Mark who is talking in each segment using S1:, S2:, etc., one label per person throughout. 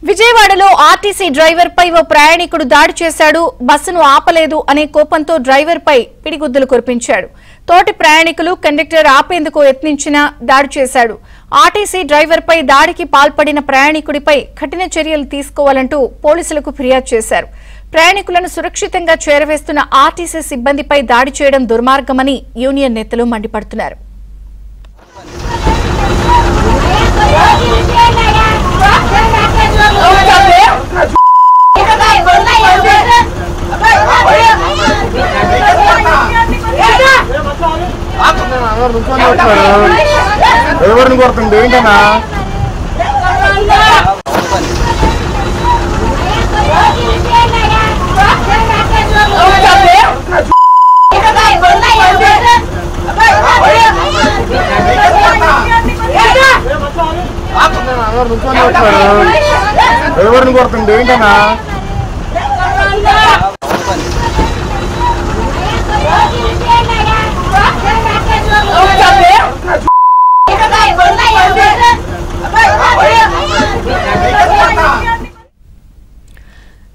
S1: విజయవాడలో RTC driver పై ఓ ప్రయాణికుడు దాడి చేశాడు. బస్సును ఆపలేదు అనే కోపంతో డ్రైవర్ పై పిడిగుద్దులు కురిపించాడు. తోటి ప్రయాణికులు కండక్టర్ ఆపేందుకు యత్నించినా దాడి చేశాడు. ఆర్టీసీ డ్రైవర్ పై దాడికి పాల్పడిన ప్రయాణికుడిపై కఠిన చర్యలు తీసుకోవాలంటూ పోలీసులకు ఫిర్యాదు చేశారు. ప్రయాణికులను సురక్షితంగా చేరవేస్తున్న ఆర్టీసీ సిబ్బందిపై దాడి చేయడం దుర్మార్గమని యూనియన్ నేతలు మండిపడుతున్నారు.
S2: ఎవరిని కొడుతుంది ఏంటన్నా? ఎవరిని కొడుతుంది ఏంటన్నా?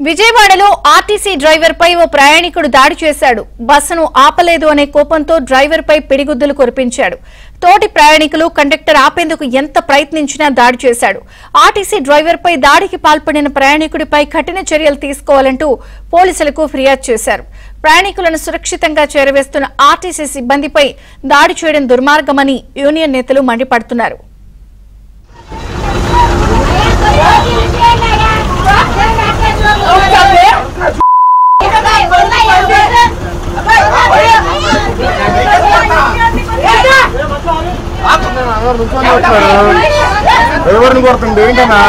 S1: విజయవాడలో ఆర్టీసీ డ్రైవర్ పై ఓ ప్రయాణికుడు దాడి చేశాడు. బస్సును ఆపలేదు అనే కోపంతో డ్రైవర్ పై పిడిగుద్దులు కురిపించాడు. తోటి ప్రయాణికులు కండక్టర్ ఆపేందుకు ఎంత ప్రయత్నించినా దాడి చేశాడు. ఆర్టీసీ డ్రైవర్ పై దాడికి పాల్పడిన ప్రయాణికుడిపై కఠిన చర్యలు తీసుకోవాలంటూ పోలీసులకు ఫిర్యాదు చేశారు. ప్రయాణికులను సురక్షితంగా చేరవేస్తున్న ఆర్టీసీ సిబ్బందిపై దాడి చేయడం దుర్మార్గమని యూనియన్ నేతలు మండిపడుతున్నారు.
S2: ఎవరిని కొడుతుంది ఏంటన్నా?